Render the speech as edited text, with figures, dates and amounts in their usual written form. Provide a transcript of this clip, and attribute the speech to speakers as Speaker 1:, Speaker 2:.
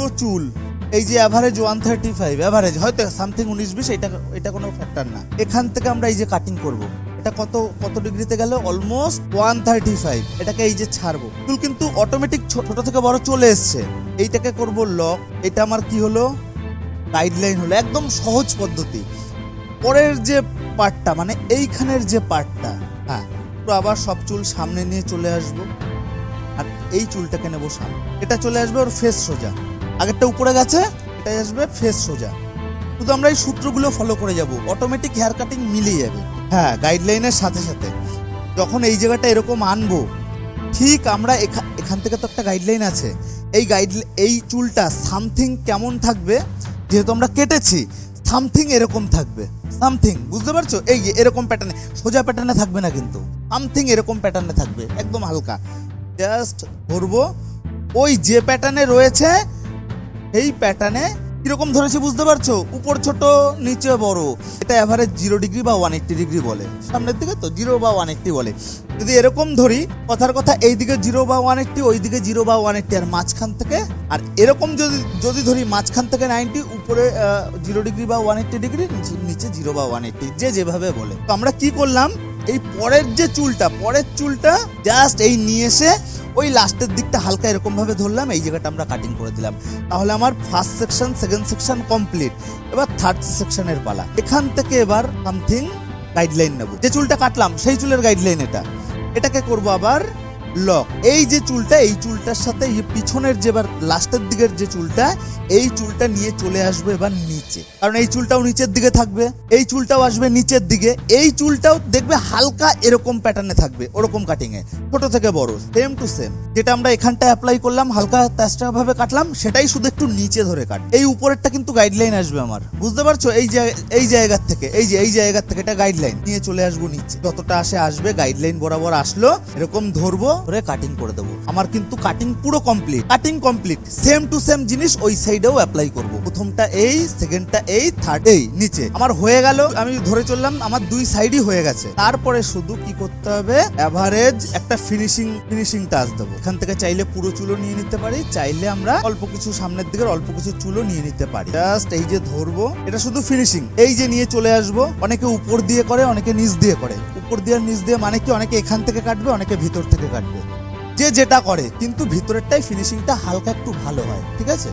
Speaker 1: পুরো চুল, এই যে অ্যাভারেজ 135, অ্যাভারেজ হয়তো সামথিং 19-20, এটা কোনো ফ্যাক্টর না। এখান থেকে আমরা এই যে কাটিং করব, এটা কত ডিগ্রিতে গেল, অলমোস্ট 135। এটাকে এই যে ছাড়বো, চুল কিন্তু অটোমেটিক ছোট থেকে বড় চলে এসছে। এইটাকে করব লক। এটা আমার কি হলো, গাইডলাইন হলো, একদম সহজ পদ্ধতি। পরের যে পার্টটা মানে এইখানের যে পার্টটা, হ্যাঁ, তো আবার সব চুল সামনে নিয়ে চলে আসবো, আর এই চুলটাকে নেবো সামনে। এটা চলে আসবে ওর ফেস সোজা, আগেরটা উপরে গেছে, এটা আসবে ফেস সোজা। শুধু আমরা এই সূত্রগুলো ফলো করে যাব, অটোমেটিক হেয়ার কাটিং মিলে যাবে। হ্যাঁ, গাইডলাইনের সাথে সাথে যখন এই জায়গাটা এরকম আনবো, ঠিক আমরা এখান থেকে তো একটা গাইডলাইন আছে, এই চুলটা সামথিং কেমন থাকবে, যেহেতু আমরা কেটেছি, সামথিং এরকম থাকবে। সামথিং বুঝতে পারছো, এই যে এরকম প্যাটার্নে, সোজা প্যাটার্নে থাকবে না কিন্তু, সামথিং এরকম প্যাটার্নে থাকবে, একদম হালকা। জাস্ট ধরবো, ওই যে প্যাটার্নে রয়েছে এই প্যাটার্নে কিরকম ধরেছি বুঝতে পারছো, উপর ছোট নিচে বড়। এটা এভারেজ 0 ডিগ্রি বা 180 ডিগ্রি বলে, সামনের দিকে তো 0 বা 180 বলে। যদি এরকম ধরি, কথার কথা, এইদিকে 0 বা 180, ওইদিকে 0 বা 180, আর মাঝখান থেকে, আর এরকম যদি ধরি মাঝখান থেকে 90, উপরে 0 ডিগ্রি বা 180 ডিগ্রি, নিচে 0 বা 180, যে যেভাবে বলে। তো আমরা কি করলাম, এই পরের চুলটা জাস্ট এই নিয়ে এসে ওই লাস্টের দিকটা হালকা এরকম ভাবে ধরলাম, এই জায়গাটা আমরা কাটিং করে দিলাম। তাহলে আমার first section, second section complete. এবার থার্ড সেকশনের পালা। এখান থেকে এবার সামথিং গাইডলাইন নেব, যে চুলটা কাটলাম সেই চুলের গাইডলাইন এটাকে করব আবার লক। এই যে চুলটা, এই চুলটার সাথে পিছনের যে এবার লাস্টের দিকের যে চুলটা, এই চুলটা নিয়ে চলে আসবে এবার নিচে, কারণ এই চুলটাও নিচের দিকে থাকবে, এই চুলটাও আসবে নিচের দিকে, এই চুলটাও দেখবে হালকা এরকম প্যাটার্নে থাকবে, ওরকম কাটিং এ, ছোট থেকে বড়, সেম টু সেম। যেটা আমরা এখানটা অ্যাপ্লাই করলাম, হালকা তেস্টা ভাবে কাটলাম, সেটাই শুধু একটু নিচে ধরে কাট। এই উপরেরটা কিন্তু গাইডলাইন আসবে আমার, বুঝতে পারছো, এই জায়গার থেকে, এই জায়গার থেকে এটা গাইডলাইন নিয়ে চলে আসবো নিচে, যতটা আসবে গাইডলাইন বরাবর আসলো, এরকম ধরবো, ধরে কাটিং করে দেবো। আমার কিন্তু কাটিং পুরো কমপ্লিট, সেম টু সেম জিনিস ওই সাইডেও অ্যাপ্লাই করব। প্রথমটা এই, সেকেন্ডটা এই, থার্ড এই, নিচে আমার হয়ে গেল। আমি ধরে চললাম, আমার দুই সাইডই হয়ে গেছে। তারপরে শুধু কি করতে হবে, এভারেজ একটা ফিনিশিং টাচ দেবো। এখান থেকে চাইলে পুরো চুলও নিয়ে নিতে পারি, চাইলে আমরা অল্প কিছু সামনের দিকের অল্প কিছু চুলও নিয়ে নিতে পারি। জাস্ট এই যে ধরবো, এটা শুধু ফিনিশিং, এই যে নিয়ে চলে আসবো। অনেকে উপর দিয়ে করে, অনেকে নিচ দিয়ে করে। উপর দিয়ে নিচ দিয়ে মানে কি, অনেকে এখান থেকে কাটবে, অনেকে ভিতর থেকে কাটবে, যে যেটা করে, কিন্তু ভিতরেরটাই ফিনিশিংটা হালকা একটু ভালো হয়, ঠিক আছে।